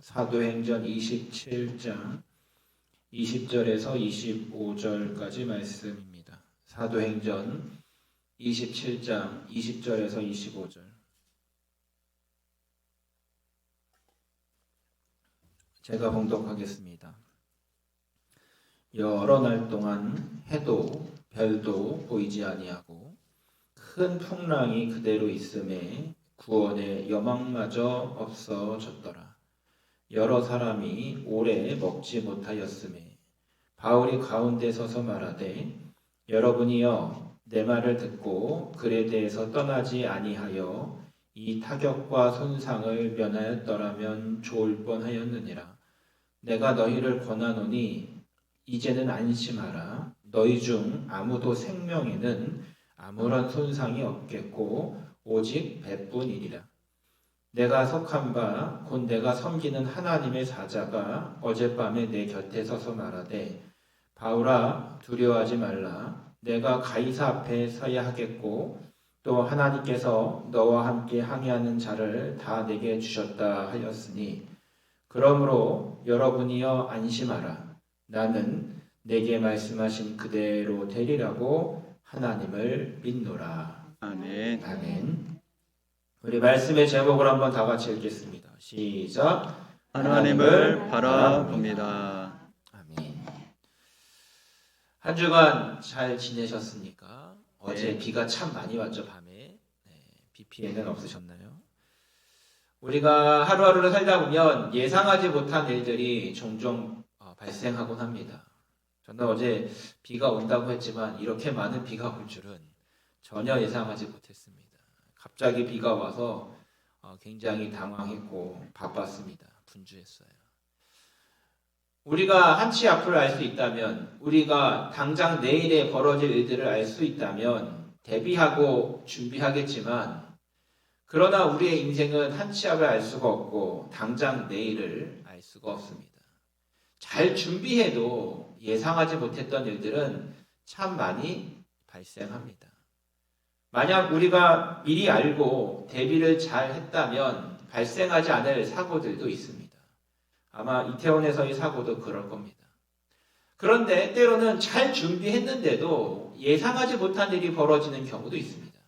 사도행전 27장 20절에서 25절까지 말씀입니다. 사도행전 27장 20절에서 25절. 제가 봉독하겠습니다. 여러 날 동안 해도 별도 보이지 아니하고 큰 풍랑이 그대로 있음에 구원의 여망마저 없어졌더라. 여러 사람이 오래 먹지 못하였음에 바울이 가운데 서서 말하되 여러분이여 내 말을 듣고 글에 대해서 떠나지 아니하여 이 타격과 손상을 면하였더라면 좋을 뻔하였느니라. 내가 너희를 권하노니 이제는 안심하라. 너희 중 아무도 생명에는 아무런 손상이 없겠고 오직 배뿐이니라. 내가 속한 바 곧 내가 섬기는 하나님의 사자가 어젯밤에 내 곁에 서서 말하되 바울아 두려워하지 말라. 내가 가이사 앞에 서야 하겠고 또 하나님께서 너와 함께 항해하는 자를 다 내게 주셨다 하였으니 그러므로 여러분이여 안심하라. 나는 내게 말씀하신 그대로 되리라고 하나님을 믿노라. 아멘. 아멘. 우리 말씀의 제목을 한번 다 같이 읽겠습니다. 시작. 하나님을 바라봅니다. 아멘. 한 주간 잘 지내셨습니까? 어제 비가 참 많이 왔죠, 밤에. 비 피해는 없으셨나요? 우리가 하루하루를 살다 보면 예상하지 못한 일들이 종종 발생하곤 합니다. 저는 어제 비가 온다고 했지만 이렇게 많은 비가 올 줄은 전혀 예상하지 못했습니다. 갑자기 비가 와서 굉장히 당황했고 바빴습니다. 분주했어요. 우리가 한치 앞을 알 수 있다면, 우리가 당장 내일에 벌어질 일들을 알 수 있다면 대비하고 준비하겠지만, 그러나 우리의 인생은 한치 앞을 알 수가 없고 당장 내일을 알 수가 없습니다. 잘 준비해도 예상하지 못했던 일들은 참 많이 발생합니다. 만약 우리가 미리 알고 대비를 잘 했다면 발생하지 않을 사고들도 있습니다. 아마 이태원에서의 사고도 그럴 겁니다. 그런데 때로는 잘 준비했는데도 예상하지 못한 일이 벌어지는 경우도 있습니다.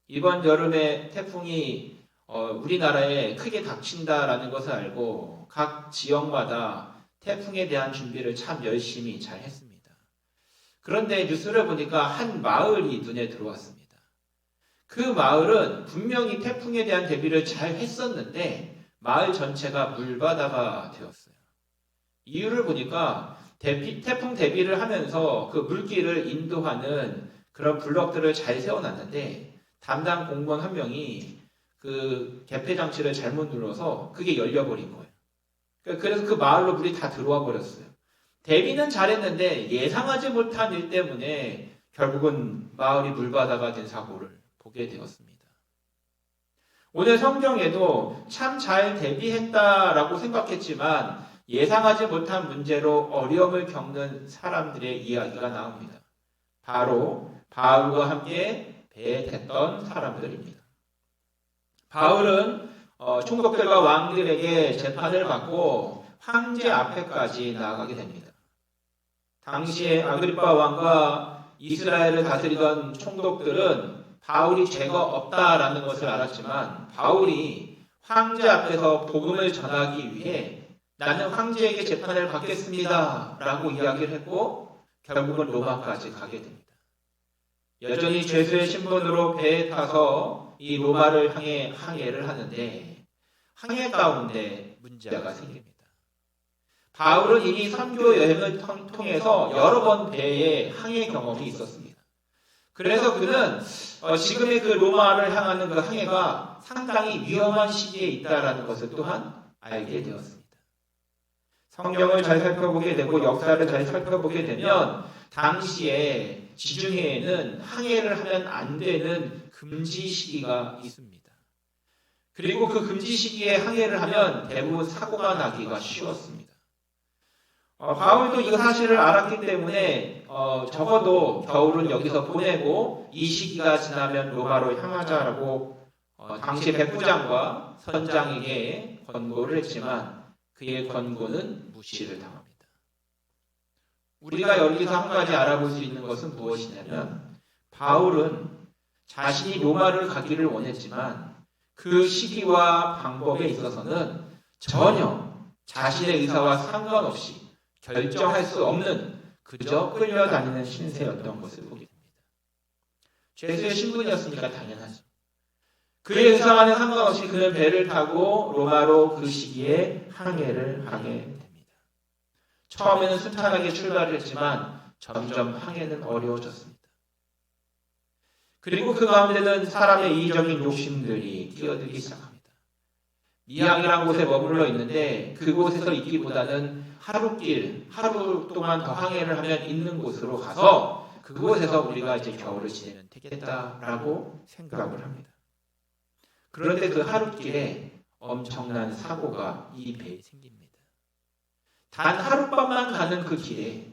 이번 여름에 태풍이 우리나라에 크게 닥친다라는 것을 알고 각 지역마다 태풍에 대한 준비를 참 열심히 잘 했습니다. 그런데 뉴스를 보니까 한 마을이 눈에 들어왔습니다. 그 마을은 분명히 태풍에 대한 대비를 잘 했었는데 마을 전체가 물바다가 되었어요. 이유를 보니까 태풍 대비를 하면서 그 물길을 인도하는 그런 블럭들을 잘 세워놨는데 담당 공무원 한 명이 그 개폐 장치를 잘못 눌러서 그게 열려버린 거예요. 그래서 그 마을로 물이 다 들어와 버렸어요. 대비는 잘했는데 예상하지 못한 일 때문에 결국은 마을이 물바다가 된 사고를 보게 되었습니다. 오늘 성경에도 참 잘 대비했다라고 생각했지만 예상하지 못한 문제로 어려움을 겪는 사람들의 이야기가 나옵니다. 바로 바울과 함께 배에 탔던 사람들입니다. 바울은 총독들과 왕들에게 재판을 받고 황제 앞에까지 나아가게 됩니다. 당시에 아그리파 왕과 이스라엘을 다스리던 총독들은 바울이 죄가 없다라는 것을 알았지만 바울이 황제 앞에서 복음을 전하기 위해 나는 황제에게 재판을 받겠습니다 라고 이야기를 했고 결국은 로마까지 가게 됩니다. 여전히 죄수의 신분으로 배에 타서 이 로마를 향해 항해를 하는데 항해 가운데 문제가 생깁니다. 바울은 이미 선교 여행을 통해서 여러 번 배에 항해 경험이 있었습니다. 그래서 그는 지금의 그 로마를 향하는 그 항해가 상당히 위험한 시기에 있다라는 것을 또한 알게 되었습니다. 성경을 잘 살펴보게 되고 역사를 잘 살펴보게 되면 당시에 지중해에는 항해를 하면 안 되는 금지 시기가 있습니다. 그리고 그 금지 시기에 항해를 하면 대부분 사고가 나기가 쉬웠습니다. 바울도 이 사실을 알았기 때문에 적어도 겨울은 여기서 보내고 이 시기가 지나면 로마로 향하자라고 당시 백부장과 선장에게 권고를 했지만 그의 권고는 무시를 당합니다. 우리가 여기서 한 가지 알아볼 수 있는 것은 무엇이냐면 바울은 자신이 로마를 가기를 원했지만 그 시기와 방법에 있어서는 전혀 자신의 의사와 상관없이 결정할 수 없는 그저 끌려다니는 신세였던 것을 보게 됩니다. 죄수의 신분이었으니까 당연하죠. 그의 의사와는 상관없이 그는 배를 타고 로마로 그 시기에 항해를 하게 됩니다. 처음에는 순탄하게 출발을 했지만 점점 항해는 어려워졌습니다. 그리고 그 가운데는 사람의 이기적인 욕심들이 뛰어들기 시작합니다. 미항이라는 곳에 머물러 있는데 그곳에서 있기보다는 하루 동안 더 항해를 하면 있는 곳으로 가서 그곳에서 우리가 이제 겨울을 지내면 되겠다라고 생각을 합니다. 그런데 그 하룻길에 엄청난 사고가 이 배에 생깁니다. 단 하룻밤만 가는 그 길에,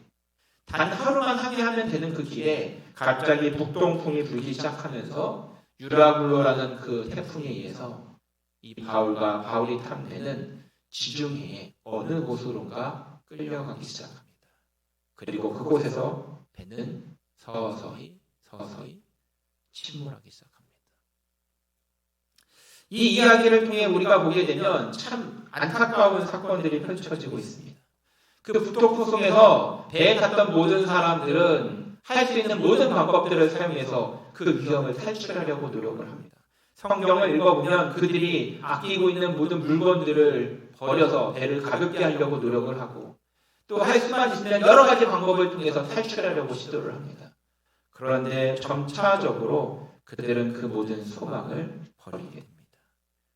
단 하루만 항해하면 되는 그 길에 갑자기 북동풍이 불기 시작하면서 유라굴로라는 그 태풍에 의해서 이 바울이 탄 배는 지중해의 어느 곳으론가 끌려가기 시작합니다. 그리고 그곳에서 배는 서서히 침몰하기 시작합니다. 이 이야기를 통해 우리가 보게 되면 참 안타까운 사건들이 펼쳐지고 있습니다. 그 북동풍 속에서 배에 탔던 모든 사람들은 할 수 있는 모든 방법들을 사용해서 그 위험을 탈출하려고 노력을 합니다. 성경을 읽어보면 그들이 아끼고 있는 모든 물건들을 버려서 배를 가볍게 하려고 노력을 하고 또 할 수만 있으면 여러 가지 방법을 통해서 탈출하려고 시도를 합니다. 그런데 점차적으로 그들은 그 모든 소망을 버리게 됩니다.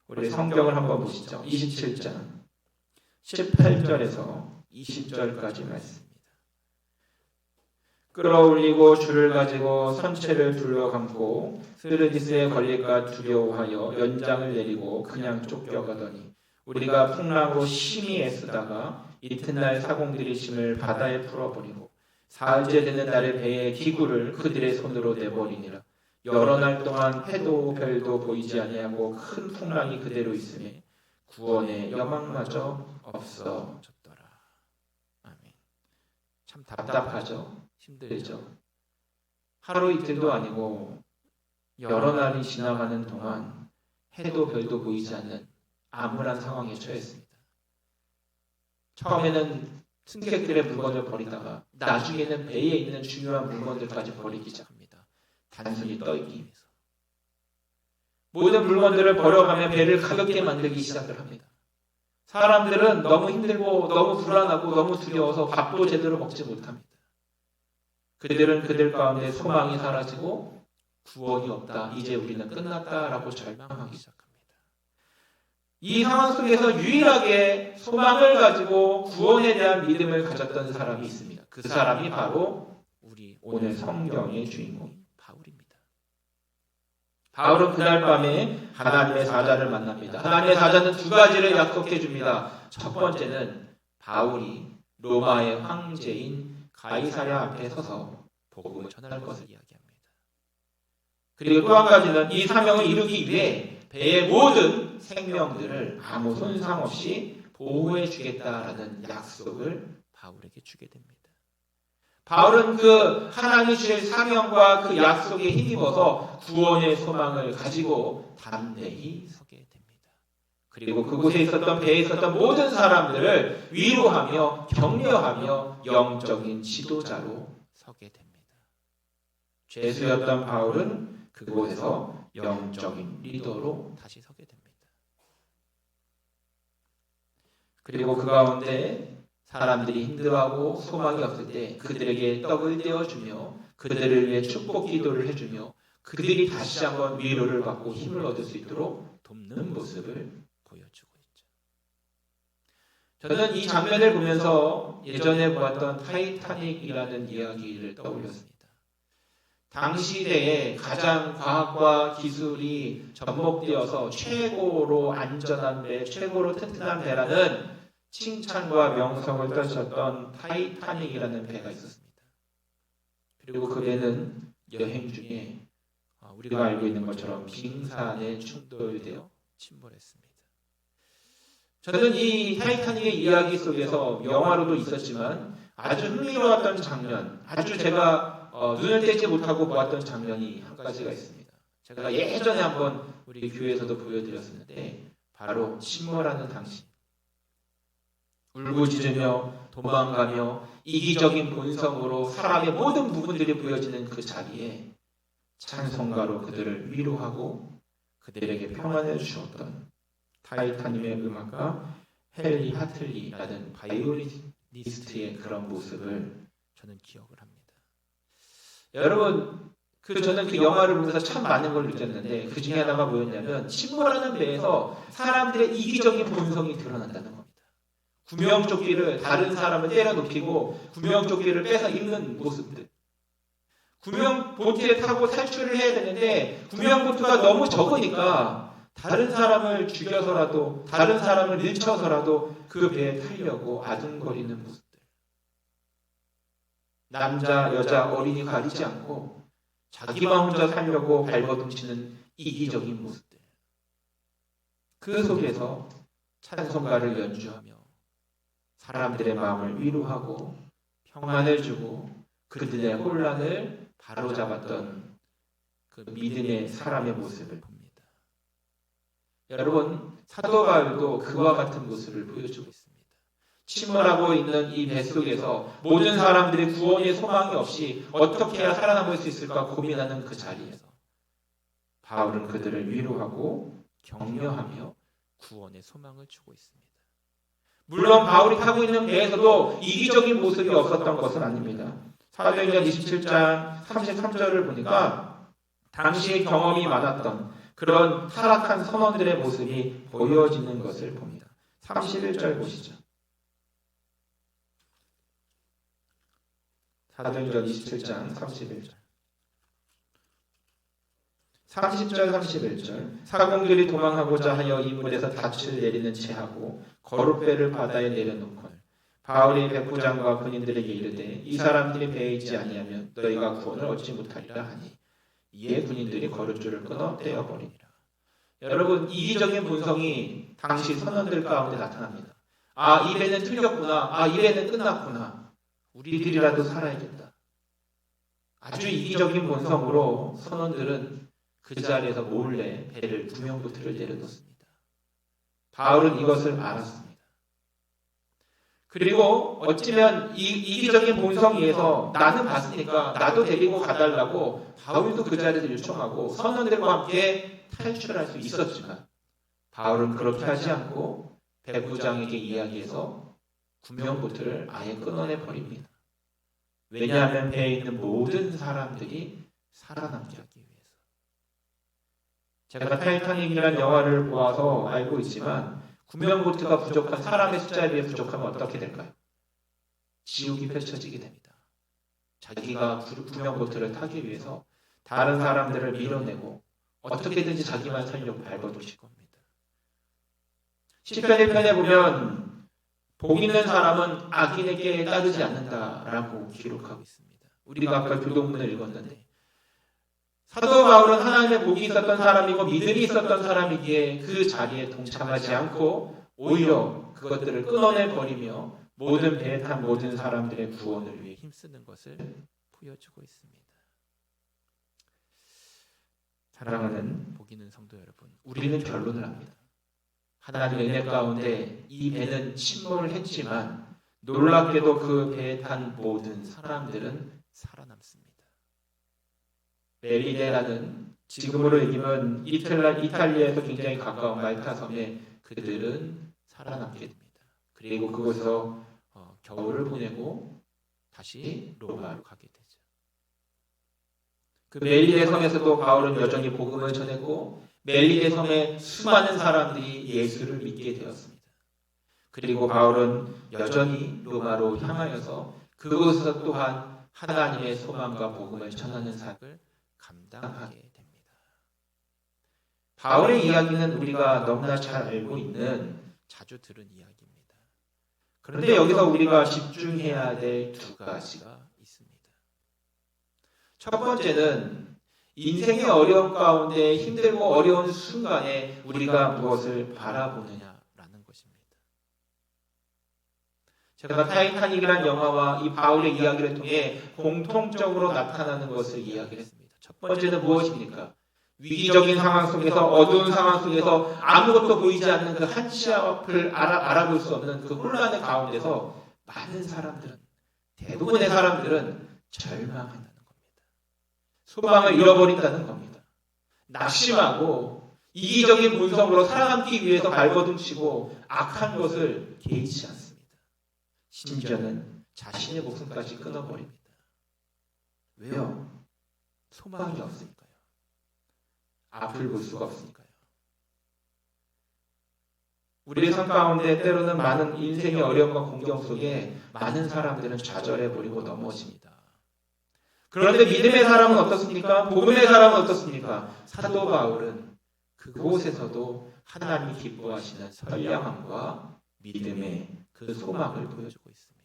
우리 성경을 한번 보시죠. 27장 18절에서 20절까지 말씀입니다. 끌어올리고 줄을 가지고 선체를 둘러감고 스르디스에 걸릴까 두려워하여 연장을 내리고 그냥 쫓겨가더니 우리가 풍랑으로 심히 애쓰다가 이튿날 사공들이 짐을 바다에 풀어버리고 사흘째 되는 날에 배의 기구를 그들의 손으로 내버리니라. 여러 날 동안 해도 별도 보이지 아니하고 큰 풍랑이 그대로 있으니 구원의 여망마저 없어졌더라. 아멘. 참 답답하죠. 힘들죠. 하루 이틀도 아니고 여러 날이 지나가는 동안 해도 별도 보이지 않는 암울한 상황에 처했습니다. 처음에는 승객들의 물건을 버리다가 나중에는 배에 있는 중요한 물건들까지 버리기 시작합니다. 단순히 떠있기 위해서. 모든 물건들을 버려가며 배를 가볍게 만들기 시작을 합니다. 사람들은 너무 힘들고 너무 불안하고 너무 두려워서 밥도 제대로 먹지 못합니다. 그들은 그들 가운데 소망이 사라지고 구원이 없다. 이제 우리는 끝났다라고 절망하기 시작합니다. 이 상황 속에서 유일하게 소망을 가지고 구원에 대한 믿음을 가졌던 사람이 있습니다. 그 사람이 바로 우리 오늘 성경의 주인공인 바울입니다. 바울은 그날 밤에 하나님의 사자를 만납니다. 하나님의 사자는 두 가지를 약속해 줍니다. 첫 번째는 바울이 로마의 황제인 가이사랴 앞에 서서 복음을 전할 것을 이야기합니다. 그리고 또 한 가지는 이 사명을 이루기 위해 배의 모든 생명들을 아무 손상 없이 보호해 주겠다라는 약속을 바울에게 주게 됩니다. 바울은 그 하나님이 주실 사명과 그 약속에 힘입어서 구원의 소망을 가지고 담대히 서게 됩니다. 그리고 그곳에 있었던 배에 있었던 모든 사람들을 위로하며 격려하며 영적인 지도자로 서게 됩니다. 죄수였던 바울은 그곳에서 영적인 리더로 다시 서게 됩니다. 그리고 그 가운데 사람들이 힘들어하고 소망이 없을 때 그들에게 떡을 떼어주며 그들을 위해 축복 기도를 해주며 그들이 다시 한번 위로를 받고 힘을 얻을 수 있도록 돕는 모습을 보여주고 있죠. 저는 이 장면을 보면서 예전에 보았던 타이타닉이라는 이야기를 떠올렸습니다. 당시 시대에 가장 과학과 기술이 접목되어서 최고로 안전한 배, 최고로 튼튼한 배라는 칭찬과 명성을 떨쳤던 타이타닉이라는 배가 있었습니다. 그리고 그 배는 여행 중에 우리가 알고 있는 것처럼 빙산에 충돌되어 침몰했습니다. 저는 이 타이타닉의 이야기 속에서 영화로도 있었지만 아주 흥미로웠던 장면, 아주 제가 눈을 떼지 못하고 보았던 장면이 한 가지가 있습니다. 제가 예전에 한번 우리 교회에서도 보여드렸었는데 바로 침몰하는 당신. 울부짖으며 도망가며 이기적인 본성으로 사람의 모든 부분들이 보여지는 그 자리에 찬송가로 그들을 위로하고 그들에게 평안을 주었던 타이타닉의 음악가 헨리 하틀리라는 바이올리니스트의 그런 모습을 저는 기억을 합니다. 여러분, 저는 그 영화를 보면서 참 많은 걸 느꼈는데 그 중에 하나가 뭐였냐면 침몰하는 배에서 사람들의 이기적인 본성이 드러난다는 겁니다. 구명조끼를 다른 사람을 때려 눕히고 구명조끼를 빼서 입는 모습들. 구명보트에 타고 탈출을 해야 되는데 구명보트가 너무 적으니까 다른 사람을 죽여서라도 다른 사람을 밀쳐서라도 그 배에 타려고 아둥거리는 모습들. 남자, 여자, 어린이 가리지 않고 자기만 혼자 살려고 발버둥치는 이기적인 모습들. 그 속에서 찬송가를 연주하며 사람들의 마음을 위로하고 평안을 주고 그들의 혼란을 바로잡았던 그 믿음의 사람의 모습을 봅니다. 여러분, 사도 바울도 그와 같은 모습을 보여주고 있습니다. 침몰하고 있는 이 배 속에서 모든 사람들이 구원의 소망이 없이 어떻게 해야 살아남을 수 있을까 고민하는 그 자리에서 바울은 그들을 위로하고 격려하며 구원의 소망을 주고 있습니다. 물론 바울이 타고 있는 배에서도 이기적인 모습이 없었던 것은 아닙니다. 사도행전 27장 33절을 보니까 당시의 경험이 많았던 그런 타락한 선원들의 모습이 보여지는 것을 봅니다. 31절 보시죠. 사도행전 27장 31절. 30절 31절. 사공들이 도망하고자 하여 이 물에서 닻을 내리는 채하고 거룻배를 바다에 내려놓고 바울이 백부장과 군인들에게 이르되 이 사람들이 배에 있지 아니하면 너희가 구원을 얻지 못하리라 하니 이에 군인들이 거룻줄을 끊어 떼어버리니라. 여러분, 이기적인 본성이 당시 선원들 가운데 나타납니다. 아, 이 배는 틀렸구나. 아, 이 배는 끝났구나. 우리들이라도 살아야겠다. 아주 이기적인 본성으로 선원들은 그 자리에서 몰래 배를 구명보트를 내려놓습니다. 바울은 이것을 알았습니다. 그리고 어찌면 이기적인 본성 위에서 나는 봤으니까 나도 데리고 가달라고 바울도 그 자리에서 요청하고 선원들과 함께 탈출할 수 있었지만 바울은 그렇게 하지 않고 백부장에게 이야기해서 구명보트를 아예 끊어내 버립니다. 왜냐하면 배에 있는 모든 사람들이 살아남게 하기 위해서. 제가 타이타닉이라는 영화를 보아서 알고 있지만 구명보트가 부족한 사람의 숫자에 비해 부족하면 어떻게 될까요? 지옥이 펼쳐지게 됩니다. 자기가 구명보트를 타기 위해서 다른 사람들을 밀어내고 어떻게든지 자기만 살려고 발버둥칠 겁니다. 시편 1편에 보면 복 있는 사람은 악인에게 따르지 않는다라고 기록하고 있습니다. 우리가 아까 교동문을 읽었는데 사도 바울은 하나님의 복이 있었던 사람이고 믿음이 있었던 사람이기에 그 자리에 동참하지 않고 오히려 그것들을 끊어내버리며 모든 배에 탄 모든 사람들의 구원을 위해 힘쓰는 것을 보여주고 있습니다. 사랑하는 복 있는 성도 여러분, 우리는 결론을 합니다. 하나님의 은혜 가운데 이 배는 침몰을 했지만 놀랍게도 그 배에 탄 모든 사람들은 살아남습니다. 멜리네라는 지금으로 얘기하면 이탈리아에서 굉장히 가까운 말타 섬에 그들은 살아남게 됩니다. 그리고 그곳에서 겨울을 보내고 다시 로마로 가게 되죠. 그 멜리네 섬에서도 바울은 여전히 복음을 전했고 멜리네 섬에 수많은 사람들이 예수를 믿게 되었습니다. 그리고 바울은 여전히 로마로 향하여서 그곳에서 또한 하나님의 소망과 복음을 전하는 사역을 감당하게 됩니다. 바울의 이야기는 우리가 너무나 잘 알고 있는 자주 들은 이야기입니다. 그런데 여기서 우리가 집중해야 될 두 가지가 있습니다. 첫 번째는 인생의 어려움 가운데 힘들고 어려운 순간에 우리가 무엇을 바라보느냐라는 것입니다. 제가 타이타닉이라는 영화와 이 바울의 이야기를 통해 공통적으로 나타나는 것을 이야기를 했습니다. 첫 번째는 무엇입니까? 위기적인 상황 속에서, 어두운 상황 속에서 아무것도 보이지 않는 그 한 치 앞을 알아볼 수 없는 그 혼란의 가운데서 많은 사람들은, 대부분의 사람들은 절망한다는 겁니다. 소망을 잃어버린다는 겁니다. 낙심하고 이기적인 본성으로 살아남기 위해서 발버둥치고 악한 것을 개의치 않습니다. 심지어는 자신의 목숨까지 끊어버립니다. 왜요? 소망이 없으니까요. 앞을 볼 수가 없으니까요. 우리의 삶 가운데 때로는 많은 인생의 어려움과 공경 속에 많은 사람들은 좌절해버리고 넘어집니다. 그런데 믿음의 사람은 어떻습니까? 복음의 사람은 어떻습니까? 사도 바울은 그곳에서도 하나님이 기뻐하시는 선량함과 믿음의 그 소망을 보여주고 있습니다.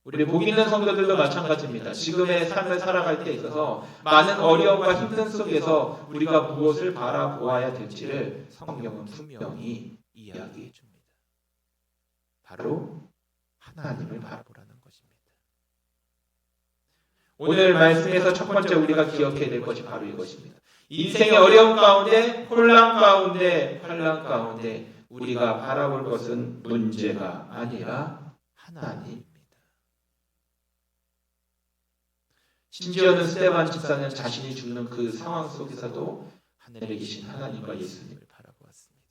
우리 복 있는 성도들도 마찬가지입니다. 지금의 삶을 살아갈 때 있어서 많은 어려움과 힘든 속에서 우리가 무엇을 바라보아야 될지를 성경은 분명히 이야기해 줍니다. 바로 하나님을 바라보라는 것입니다. 오늘 말씀에서 첫 번째 우리가 기억해야 될 것이 바로 이것입니다. 인생의 어려움 가운데, 혼란 가운데, 환란 가운데 우리가 바라볼 것은 문제가 아니라 하나님입니다. 심지어는 스데반 집사는 자신이 죽는 그 상황 속에서도 하늘에 계신 하나님과 예수님을 바라보았습니다.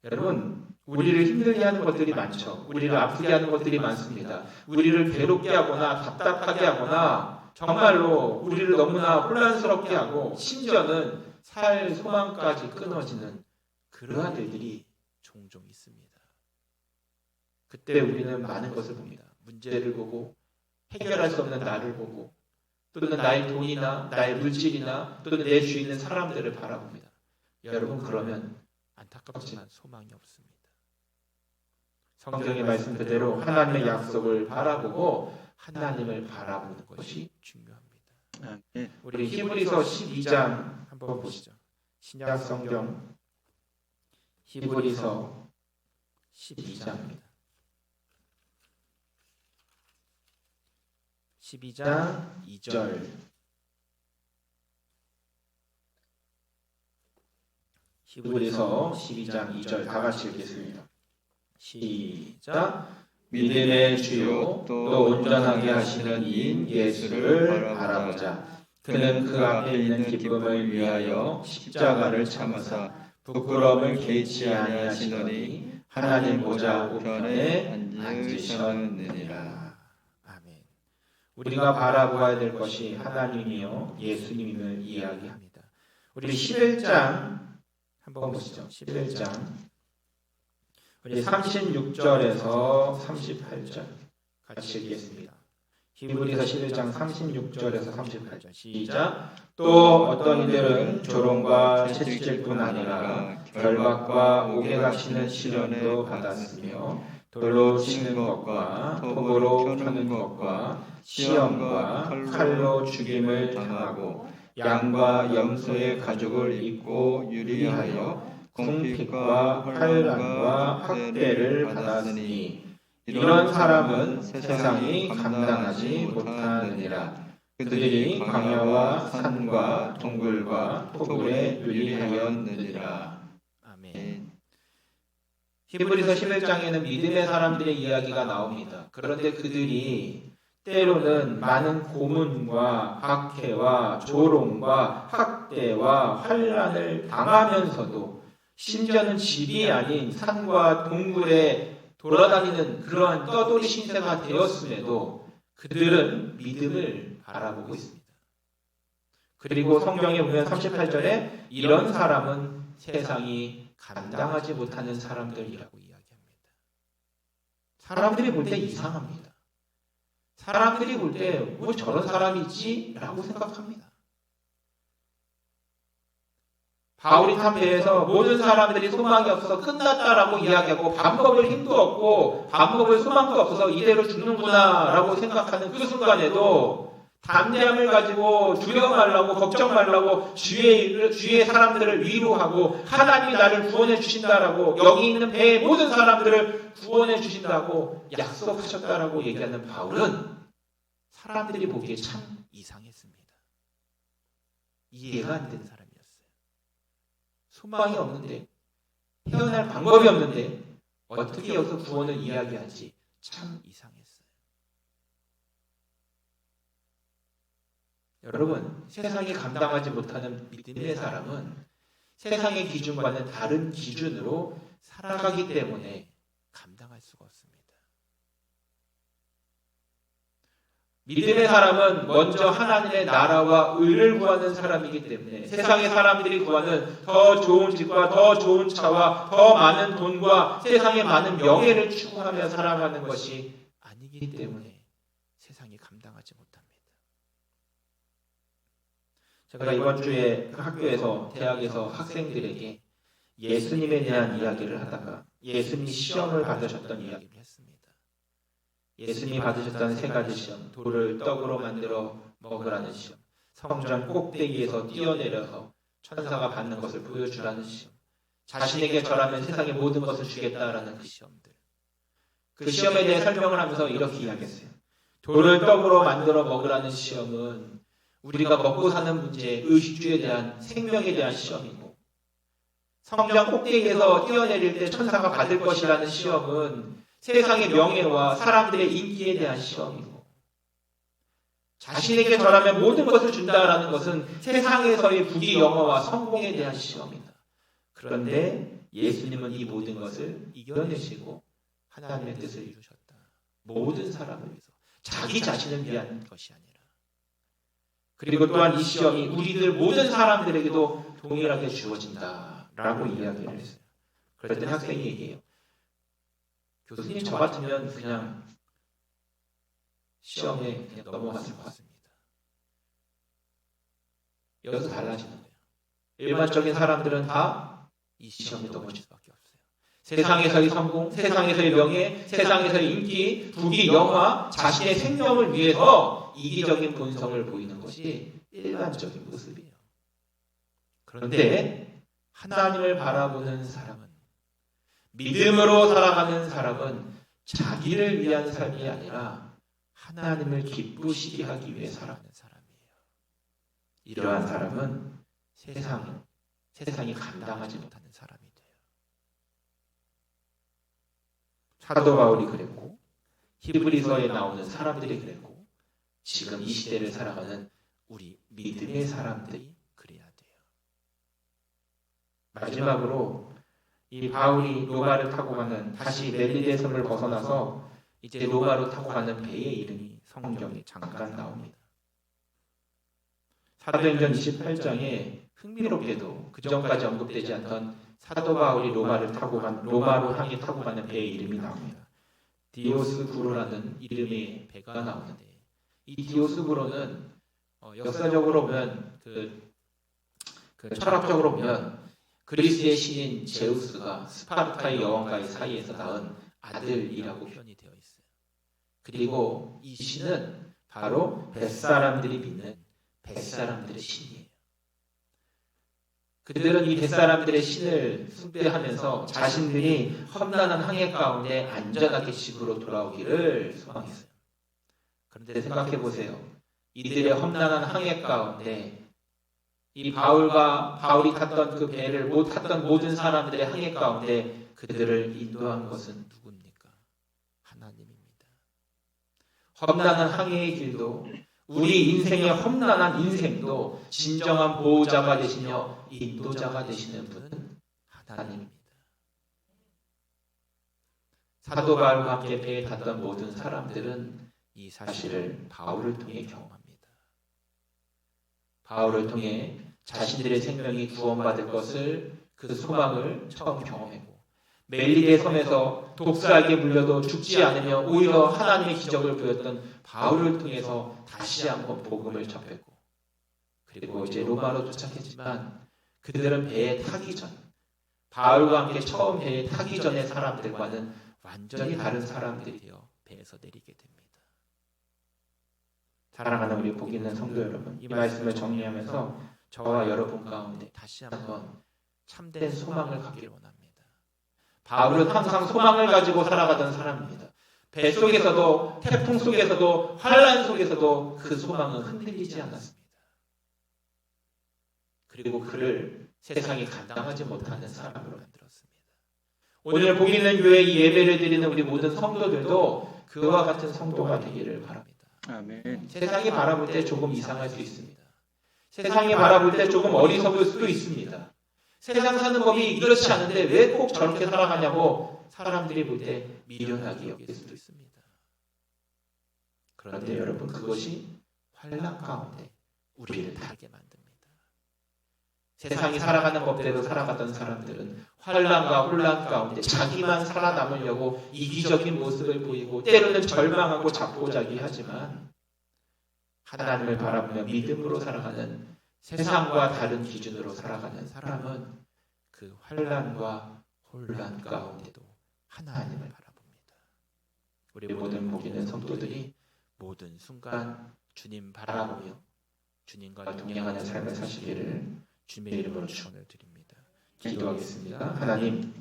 여러분, 우리를 힘들게 하는 것들이 많죠. 우리를 아프게 하는 것들이 많습니다. 우리를 괴롭게 하거나 답답하게 하거나 정말로 우리를 너무나 혼란스럽게 하고 심지어는 살 소망까지 끊어지는 그러한 일들이 종종 있습니다. 그때 우리는 많은 것을 봅니다. 문제를 보고 해결할 수 없는 나를 보고 또는 나의 돈이나 나의 물질이나 또는 내 주위에 있는 사람들을 바라봅니다. 여러분, 그러면 안타깝지만 소망이 없습니다. 성경의 말씀 그대로 하나님의 약속을 바라보고 하나님을 바라보는 것이 중요합니다. 우리 히브리서 12장 한번 보시죠. 신약 성경 히브리서 12장입니다. 12장 2절. 히브리서 12장 2절 다 같이 읽겠습니다. 시작. 믿음의 주요 또 온전하게 하시는 이인 예수를 바라보자. 그는 그 앞에 있는 기쁨을 위하여 십자가를 참으사 부끄러움을 개의치 아니하시더니 하나님 보좌 우편에 앉으셨느니라. 우리가 바라보아야 될 것이 하나님이요 예수님을 이야기합니다. 우리 11장 한번 보시죠. 11장 우리 36절에서 38절 같이 읽겠습니다. 히브리서 11장 36절에서 38절 시작. 또 어떤 이들은 조롱과 채찍질 뿐 아니라 결박과 옥에 갇히는 시련도 받았으며 돌로 치는 것과 톱으로 펴는 것과 시험과 칼로 죽임을 당하고 양과 염소의 가죽을 입고 유리하여 궁핍과 환난과 학대를 받았으니 이런 사람은 세상이 감당하지 못하느니라. 그들이 광야와 산과 동굴과 토굴에 유리하였느니라. 아멘. 히브리서 11장에는 믿음의 사람들의 이야기가 나옵니다. 그런데 그들이 때로는 많은 고문과 박해와 조롱과 학대와 환난을 당하면서도 심지어는 집이 아닌 산과 동굴에 돌아다니는 그러한 떠돌이 신세가 되었음에도 그들은 믿음을 바라보고 있습니다. 그리고 성경에 보면 38절에 이런 사람은 세상이 감당하지 못하는 사람들이라고 이야기합니다. 사람들이 볼 때 이상합니다. 사람들이 볼 때 뭐 저런 사람이 있지? 라고 생각합니다. 바울이 탄 배에서 모든 사람들이 소망이 없어서 끝났다라고 이야기하고 밥 먹을 힘도 없고 밥 먹을 소망도 없어서 이대로 죽는구나 라고 생각하는 그 순간에도 담대함을 가지고 두려워 말라고 걱정 말라고 주위의 사람들을 위로하고 하나님이 나를 구원해 주신다라고 여기 있는 배의 모든 사람들을 구원해 주신다고 약속하셨다라고 얘기하는 바울은 사람들이 보기에 참 이상했습니다. 이해가 안 되는 사람이었어요. 소망이 없는데 헤어날 방법이 없는데 어떻게 여기서 구원을 이야기하지? 참 이상했어요. 여러분, 세상이 감당하지 못하는 믿음의 사람은 세상의 기준과는 다른 기준으로 살아가기 때문에 감당할 수가 없습니다. 믿음의 사람은 먼저 하나님의 나라와 의를 구하는 사람이기 때문에 세상의 사람들이 구하는 더 좋은 집과 더 좋은 차와 더 많은 돈과 세상의 많은 명예를 추구하며 살아가는 것이 아니기 때문에 세상이 감당하지 못합니다. 제가 이번 주에 학교에서 대학에서 학생들에게 예수님에 대한 이야기를 하다가 예수님이 시험을 받으셨던 이야기를 했습니다. 예수님이 받으셨던 세 가지 시험, 돌을 떡으로 만들어 먹으라는 시험, 성전 꼭대기에서 뛰어내려서 천사가 받는 것을 보여주라는 시험, 자신에게 절하면 세상의 모든 것을 주겠다라는 그 시험들. 그 시험에 대해 설명을 하면서 이렇게 이야기했어요. 돌을 떡으로 만들어 먹으라는 시험은 우리가 먹고 사는 문제, 의식주에 대한 생명에 대한 시험이고, 성전 꼭대기에서 뛰어내릴 때 천사가 받을 것이라는 시험은 세상의 명예와 사람들의 인기에 대한 시험이고, 자신에게 절하면 모든 것을 준다라는 것은 세상에서의 부귀 영화와 성공에 대한 시험이다. 그런데 예수님은 이 모든 것을 이겨내시고 하나님의 뜻을 이루셨다. 모든 사람을 위해서, 자기 자신을 위한 것이 아니라. 그리고 또한 이 시험이 우리들 모든 사람들에게도 동일하게 주어진다라고 이야기를 했어요. 그럴 때 학생이 얘기해요. 교수님, 저 같으면 그냥 시험에 그냥 넘어갔을 것 같습니다. 여기서 달라지는 거예요. 일반적인 사람들은 다 이 시험에 넘어질 수밖에 없어요. 세상에서의 성공, 세상에서의 명예, 세상에서의 인기, 부귀, 영화, 자신의 생명을 위해서 이기적인 본성을 보이는 것이 일반적인 모습이에요. 그런데 하나님을 바라보는 사람은, 믿음으로 살아가는 사람은 자기를 위한 삶이 아니라 하나님을 기쁘시게 하기 위해 살아가는 사람이에요. 이러한 사람은 세상이 감당하지 못하는 사람이 돼요. 사도 바울이 그랬고, 히브리서에 나오는 사람들이 그랬고, 지금 이 시대를 살아가는 우리 믿음의 사람들이 그래야 돼요. 마지막으로 이 바울이 로마를 타고 가는, 다시 멜리데 섬을 벗어나서 이제 로마로 타고 가는 배의 이름이 성경에 잠깐 나옵니다. 사도행전 28장에 흥미롭게도 그전까지 언급되지 않던 사도 바울이 로마로 향해 타고 가는 배의 이름이 나옵니다. 디오스구로라는 이름의 배가 나오는데, 이 디오스구로는 역사적으로 보면 철학적으로 보면 그리스의 신인 제우스가 스파르타의 여왕과의 사이에서 낳은 아들이라고 표현이 되어 있어요. 그리고 이 신은 바로 벳사람들이 믿는 벳사람들의 신이에요. 그들은 이 벳사람들의 신을 숭배하면서 자신들이 험난한 항해 가운데 안전하게 집으로 돌아오기를 소망했어요. 그런데 생각해 보세요. 이들의 험난한 항해 가운데 이 바울이 탔던 그 배를 못 탔던 모든 사람들의 항해 가운데 그들을 인도한 것은 누굽니까? 하나님입니다. 험난한 항해의 길도, 우리 인생의 험난한 인생도 진정한 보호자가 되시며 인도자가 되시는 분은 하나님입니다. 사도 바울과 함께 배에 탔던 모든 사람들은 이 사실을 바울을 통해 경험합니다. 바울을 통해 자신들의 생명이 구원받을 것을, 그 소망을 처음 경험했고, 멜리데 섬에서 독사에게 물려도 죽지 않으며 오히려 하나님의 기적을 보였던 바울을 통해서 다시 한번 복음을 접했고, 그리고 이제 로마로 도착했지만 그들은 배에 타기 전, 바울과 함께 처음 배에 타기 전의 사람들과는 완전히 다른 사람들이 되어 배에서 내리게 됩니다. 사랑하는 우리 복 있는 성도 여러분, 이 말씀을 정리하면서 저와 여러분 가운데 다시 한번 참된 소망을 갖기를 원합니다. 바울은 항상 소망을 가지고 살아가던 사람입니다. 배 속에서도 태풍 속에서도 환란 속에서도 그 소망은 흔들리지 않았습니다. 그리고 그를 세상이 감당하지 못하는 사람으로 만들었습니다. 오늘 복 있는 교회 이 예배를 드리는 우리 모든 성도들도 그와 같은 성도가 되기를 바랍니다. 아멘. 세상이 바라볼 때 조금 이상할 수 있습니다. 세상이 바라볼 때 조금 어리석을 수도 있습니다. 세상 사는 법이 이렇지 않은데 왜 꼭 저렇게 살아가냐고 사람들이 볼 때 미련하게 여길 수도 있습니다. 그런데 여러분, 그것이 환난 가운데 우리를 달게 만듭니다. 세상이 살아가는 법대로 살아가던 사람들은 환난과 혼란 가운데 자기만 살아남으려고 이기적인 모습을 보이고 때로는 절망하고 자포자기하지만 하나님을 바라보며 믿음으로 살아가는, 세상과 다른 기준으로 살아가는 사람은 그 환난과 혼란 가운데도 하나님을 바라봅니다. 우리 모든 복 있는 성도들이 모든 순간 주님 바라보며 주님과 동행하는 삶을 사시기를 주님의 이름으로 축원을 드립니다. 기도하겠습니다. 하나님,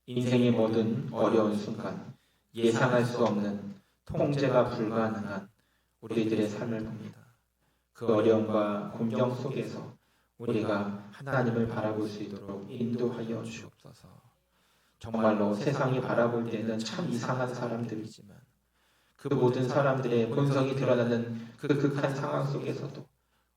인생의 모든 어려운 순간, 예상할 수 없는, 통제가 불가능한 우리들의 삶을 봅니다. 그 어려움과 곤경 속에서 우리가 하나님을 바라볼 수 있도록 인도하여 주옵소서. 정말로 세상이 바라볼 때는 참 이상한 사람들이지만 그 모든 사람들의 본성이 드러나는 그 극한 상황 속에서도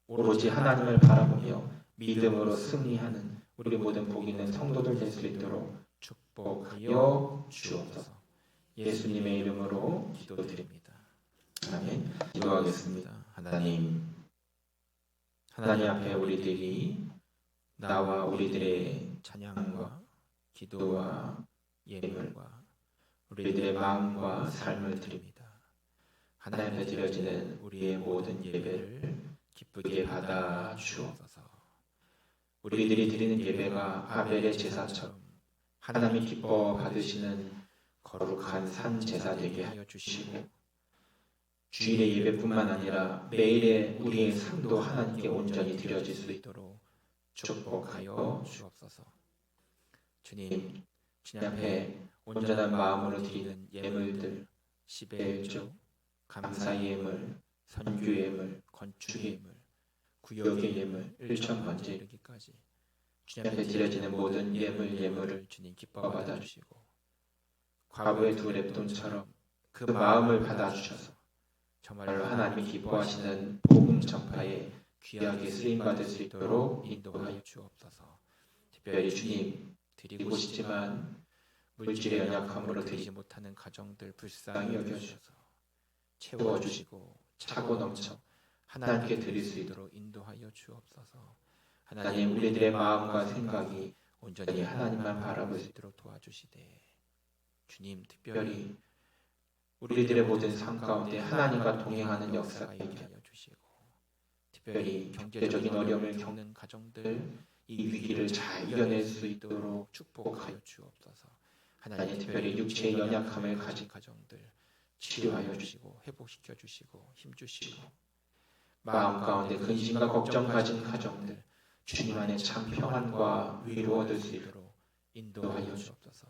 오로지 하나님을 바라보며 믿음으로 승리하는 우리 모든 복 있는 성도들 될 수 있도록 축복하여 주옵소서. 예수님의 이름으로 기도드립니다. 아멘. 기도하겠습니다. 하나님 앞에 우리들이 나와 우리들의 찬양과 기도와 예물과 우리들의 마음과 삶을 드립니다. 하나님 앞에 드려지는 우리의 모든 예배를 기쁘게 받아 주옵소서. 우리들이 드리는 예배가 아벨의 제사처럼 하나님이 기뻐 받으시는 거룩한 산 제사 되게 하여 주시고, 주일의 예배뿐만 아니라 매일의 우리의 삶도 하나님께 온전히 드려질 수 있도록 축복하여 주옵소서. 주님 앞에 온전한 마음으로 드리는 예물들, 시베일조, 감사 예물, 선교 예물, 건축 예물, 구역의 예물, 일천 번째 이르기까지 주님 앞에 드려지는 모든 예물을 주님 기뻐 받아주시고, 과거의 두 렙돈처럼 그 마음을 받아주셔서 정말로 하나님이 기뻐하시는 복음 전파에 귀하게 쓰임받을 수 있도록 인도하여 주옵소서. 특별히 주님, 드리고 싶지만 물질의 연약함으로 드리지 못하는 가정들 불쌍히 여겨주셔서 채워주시고 차고 넘쳐 하나님께 드릴 수 있도록 인도하여 주옵소서. 하나님, 우리들의 마음과 생각이 온전히 하나님만 바라볼 수 있도록 도와주시되, 주님 특별히 우리들의 모든 삶 가운데 하나님과 동행하는 역사가 있게 하여 주시고, 특별히 경제적인 어려움을 겪는 가정들 이 위기를 잘 이겨낼 수 있도록 축복하여 주옵소서. 하나님, 특별히 육체의 연약함을 가진 가정들 치료하여 주시고 회복시켜 주시고 힘주시고, 마음 가운데 근심과 걱정 가진 가정들 주님 안에 참 평안과 위로 얻을 수 있도록 인도하여 주옵소서.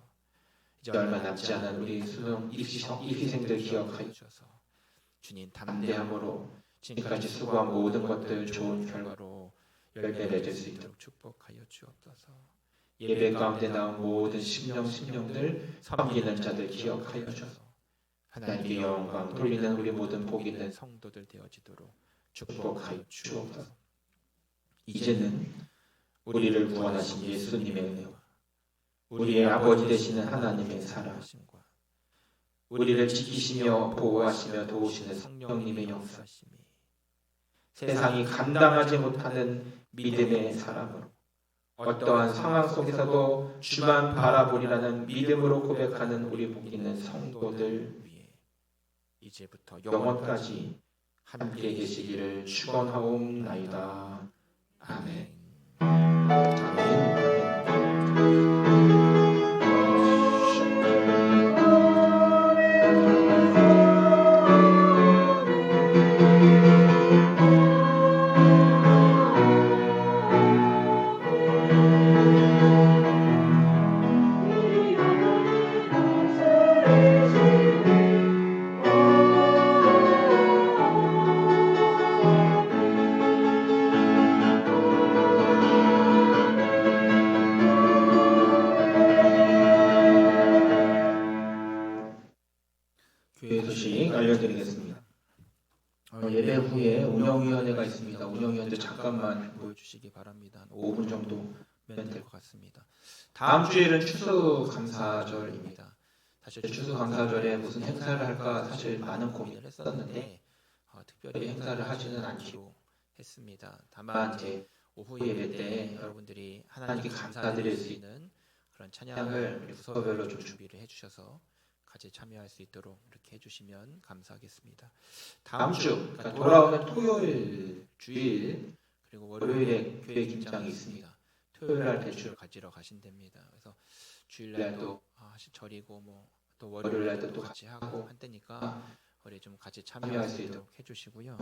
이제 얼마 남지 않은 우리 수능 입시생들 기억하여 주셔서 주님 담대함으로 지금까지 수고한 모든 것들 좋은 결과로 열매 맺을 수 있도록 축복하여 주옵소서. 예배 가운데 나온 모든 심령들 섬기는 자들 기억하여 주셔서 하나님께 영광 돌리는 우리 모든 복 있는 성도들 되어지도록 축복하여 주옵소서. 이제는 우리를 구원하신 예수님의 은혜와 우리의 아버지 되시는 하나님의 사랑하심과 우리를 지키시며 보호하시며 도우시는 성령님의 역사심이 세상이 감당하지 못하는 믿음의 사랑으로 어떠한 상황 속에서도 주만 바라보리라는 믿음으로 고백하는 우리 복 있는 성도들 위해 이제부터 영원까지 함께 계시기를 축원하옵나이다. 아멘. 아멘. 교회 소식 알려드리겠습니다. 예배 후에 운영위원회가 있습니다. 운영위원회 잠깐만 보여주시기 바랍니다. 5분 정도면 될 것 같습니다. 다음 주일은 추수감사절입니다. 사실 추수감사절에 무슨 행사를 할까 사실 많은 고민을 했었는데 특별히 행사를 하지는 않기로 했습니다. 다만 이제 오후 예배 때 여러분들이 하나님께 감사드릴 수 있는 그런 찬양을 우리 부서별로 좀 준비를 해주셔서 같이 참여할 수 있도록 이렇게 해주시면 감사하겠습니다. 다음 주 그러니까 돌아오는 토요일 주일 그리고 월요일에 교회 김장이 있습니다. 토요일 날 대출 가지러 가신답니다. 그래서 주일날 또 절이고 뭐 또 월요일 날도 또 같이 하고 한때니까 우리 좀 같이 참여할 수 있도록 해주시고요.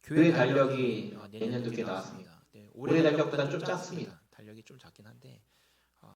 교회 달력이 내년도 꽤 나왔습니다. 네, 올해 달력보다 좀 작습니다. 달력이 좀 작긴 한데